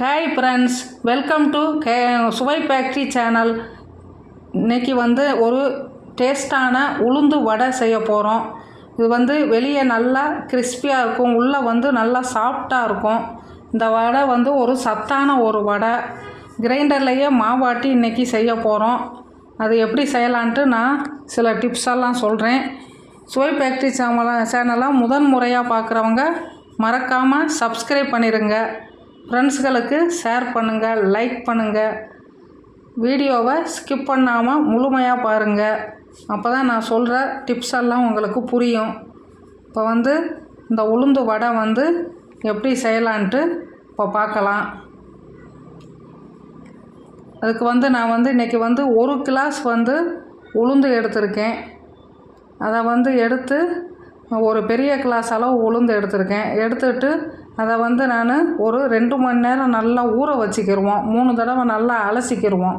Hi friends, welcome to சுவை factory channel. இன்றைக்கி ஒரு டேஸ்டான உளுந்து வடை செய்ய போகிறோம். இது வெளியே நல்லா கிறிஸ்பியாக இருக்கும், உள்ளே நல்லா சாஃப்டாக இருக்கும். இந்த வடை ஒரு சத்தான ஒரு வடை. கிரைண்டர்லேயே மாவாட்டி இன்றைக்கி செய்ய போகிறோம். அது எப்படி செய்யலான்ட்டு நான் சில டிப்ஸ் எல்லாம் சொல்கிறேன். சுவை ஃபேக்ட்ரி சேனலை முதன் முறையாக பார்க்குறவங்க மறக்காமல் சப்ஸ்கிரைப் பண்ணிடுங்க. ஃப்ரெண்ட்ஸ்களுக்கு ஷேர் பண்ணுங்கள், லைக் பண்ணுங்கள். வீடியோவை ஸ்கிப் பண்ணாமல் முழுமையாக பாருங்கள். அப்போ தான் நான் சொல்கிற டிப்ஸ் எல்லாம் உங்களுக்கு புரியும். இப்போ இந்த உளுந்து வடை எப்படி செய்யலான்ட்டு இப்போ பார்க்கலாம். அதுக்கு நான் இன்றைக்கி 1 கிளாஸ் உளுந்து எடுத்திருக்கேன். அதை எடுத்து ஒரு பெரிய கிளாஸ் அளவு உளுந்து எடுத்திருக்கேன். எடுத்துட்டு அதை நான் ஒரு 2 மணி நேரம் நல்லா ஊற வச்சுக்கிடுவோம். 3 தடவை நல்லா அலசிக்கிடுவோம்.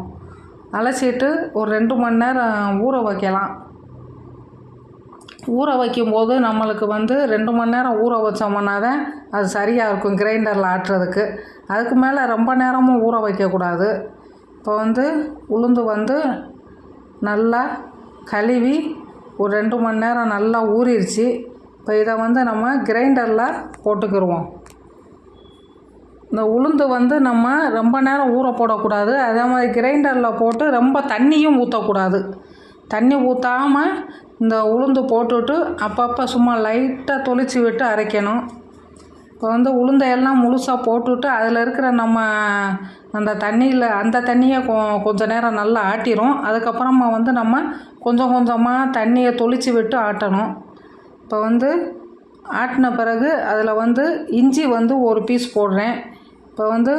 அலசிட்டு ஒரு 2 மணி நேரம் ஊற வைக்கலாம். ஊற வைக்கும்போது நம்மளுக்கு 2 மணி நேரம் ஊற வச்சோம்னா தான் அது சரியாக இருக்கும் கிரைண்டரில் ஆட்டுறதுக்கு. அதுக்கு மேலே ரொம்ப நேரமும் ஊற வைக்கக்கூடாது. இப்போ உளுந்து நல்லா கழுவி ஒரு 2 மணி நேரம் நல்லா ஊறிடுச்சு. இப்போ இதை நம்ம கிரைண்டரில் போட்டுக்கிடுவோம். இந்த உளுந்து நம்ம ரொம்ப நேரம் ஊற போடக்கூடாது. அதே மாதிரி கிரைண்டரில் போட்டு ரொம்ப தண்ணியும் ஊற்றக்கூடாது. தண்ணி ஊற்றாமல் இந்த உளுந்து போட்டுட்டு அப்பப்போ சும்மா லைட்டாக தொளிச்சு விட்டு அரைக்கணும். இப்போ உளுந்தையெல்லாம் முழுசாக போட்டுவிட்டு அதில் இருக்கிற நம்ம அந்த தண்ணியை கொஞ்சம் நேரம் நல்லா ஆட்டிடும். அதுக்கப்புறமா நம்ம கொஞ்சம் கொஞ்சமாக தண்ணியை தொளிச்சு விட்டு ஆட்டணும். இப்போ ஆட்டின பிறகு அதில் இஞ்சி ஒரு பீஸ் போடுறேன். இப்போ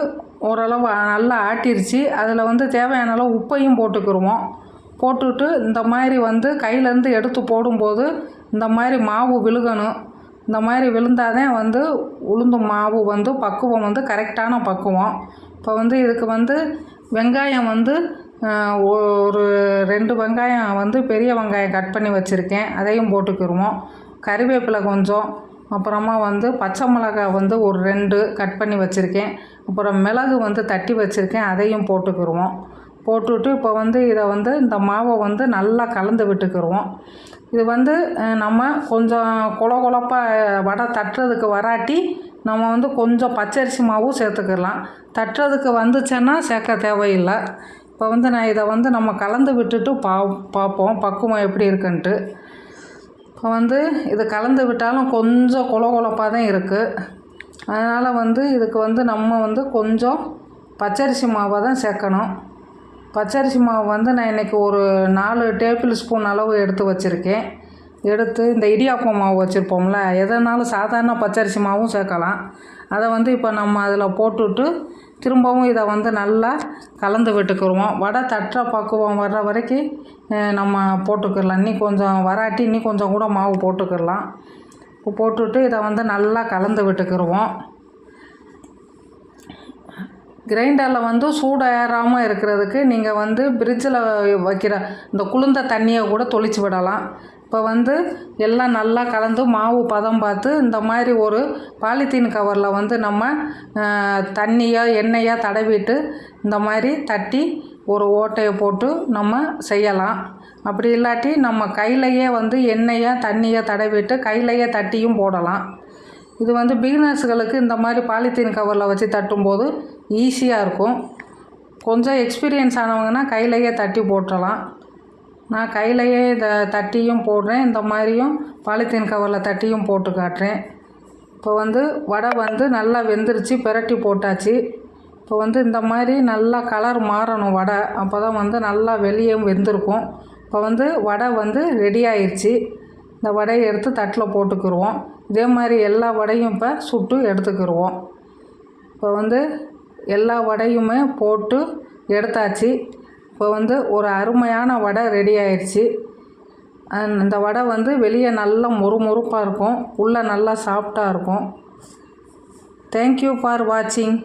ஓரளவு நல்லா ஆட்டிருச்சு. அதில் தேவையான அளவு உப்பையும் போட்டுக்கிடுவோம். போட்டுட்டு இந்த மாதிரி கையிலேருந்து எடுத்து போடும்போது இந்த மாதிரி மாவு விழுகணும். இந்த மாதிரி விழுந்தாதான் உளுந்து மாவு பக்குவம் கரெக்டான பக்குவம். இப்போ இதுக்கு வெங்காயம் ஒரு 2 வெங்காயம் பெரிய வெங்காயம் கட் பண்ணி வச்சுருக்கேன். அதையும் போட்டுக்கிடுவோம். கறிவேப்பிலை கொஞ்சம், அப்புறமா பச்சை மிளகாய் ஒரு 2 கட் பண்ணி வச்சுருக்கேன். அப்புறம் மிளகு தட்டி வச்சுருக்கேன். அதையும் போட்டுக்கிடுவோம். போட்டுவிட்டு இப்போ இதை இந்த மாவை நல்லா கலந்து விட்டுக்கிடுவோம். இது நம்ம கொஞ்சம் கொலப்பாக வடை தட்டுறதுக்கு வராட்டி நம்ம கொஞ்சம் பச்சரிசி மாவும் சேர்த்துக்கிடலாம். தட்டுறதுக்கு வந்துச்சுன்னா சேர்க்க தேவையில்லை. இப்போ நான் இதை நம்ம கலந்து விட்டுட்டு பார்ப்போம் பக்குவம் எப்படி இருக்குன்ட்டு. இப்போ இது கலந்து விட்டாலும் கொஞ்சம் கொலப்பாக தான் இருக்குது. அதனால் இதுக்கு நம்ம கொஞ்சம் பச்சரிசி மாவை தான் சேர்க்கணும். பச்சரிசி மாவு நான் இன்றைக்கி ஒரு 4 டேபிள் ஸ்பூன் அளவு எடுத்து வச்சுருக்கேன். எடுத்து இந்த இடியாப்பம் மாவு வச்சுருப்போம்ல, எதனாலும் சாதாரண பச்சரிசி மாவும் சேர்க்கலாம். அதை இப்போ நம்ம அதில் போட்டுவிட்டு திரும்பவும் இதை நல்லா கலந்து விட்டுக்கிடுவோம். வடை தட்டுற பக்குவம் வர்ற வரைக்கும் நம்ம போட்டுக்கிடலாம். இன்னி கொஞ்சம் வராட்டி இன்னி கொஞ்சம் கூட மாவு போட்டுக்கிடலாம். இப்போ போட்டுவிட்டு இதை நல்லா கலந்து விட்டுக்கிடுவோம். கிரைண்டரில் சூடு ஏறாமல் இருக்கிறதுக்கு நீங்கள் ஃப்ரிட்ஜில் வைக்கிற இந்த குளிர்ந்த தண்ணியை கூட தொளிச்சு விடலாம். இப்போ எல்லாம் நல்லா கலந்து மாவு பதம் பார்த்து இந்த மாதிரி ஒரு பாலித்தீன் கவரில் நம்ம தண்ணியோ எண்ணெயோ தடவிட்டு இந்த மாதிரி தட்டி ஒரு ஓட்டையை போட்டு நம்ம செய்யலாம். அப்படி இல்லாட்டி நம்ம கையிலையே எண்ணெயோ தண்ணியோ தடவிட்டு கையிலையே தட்டியும் போடலாம். இது பிகினர்ஸுகளுக்கு இந்த மாதிரி பாலித்தீன் கவரில் வச்சு தட்டும்போது ஈஸியாக இருக்கும். கொஞ்சம் எக்ஸ்பீரியன்ஸ் ஆனவங்கன்னா கையிலையே தட்டி போட்டுடலாம். நான் கையிலையே இதை தட்டியும் போடுறேன். இந்த மாதிரியும் பாலித்தீன் கவரில் தட்டியும் போட்டு காட்டுறேன். இப்போ வடை நல்லா வெந்துருச்சு, பிரட்டி போட்டாச்சு. இப்போ இந்த மாதிரி நல்லா கலர் மாறணும் வடை. அப்போ தான் நல்லா வெளியே வெந்திருக்கும். இப்போ வடை ரெடி ஆயிடுச்சு. இந்த வடையை எடுத்து தட்டில் போட்டுக்கிடுவோம். இதே மாதிரி எல்லா வடையும் இப்போ சுட்டு எடுத்துக்கிடுவோம். இப்போ எல்லா வடையுமே போட்டு எடுத்தாச்சு. இப்போ ஒரு அருமையான வடை ரெடி ஆயிடுச்சு. இந்த வடை வெளியே நல்லா மொறுமொறுப்பாக இருக்கும், உள்ளே நல்லா சாஃப்டாக இருக்கும். தேங்க்யூ ஃபார் வாட்சிங்.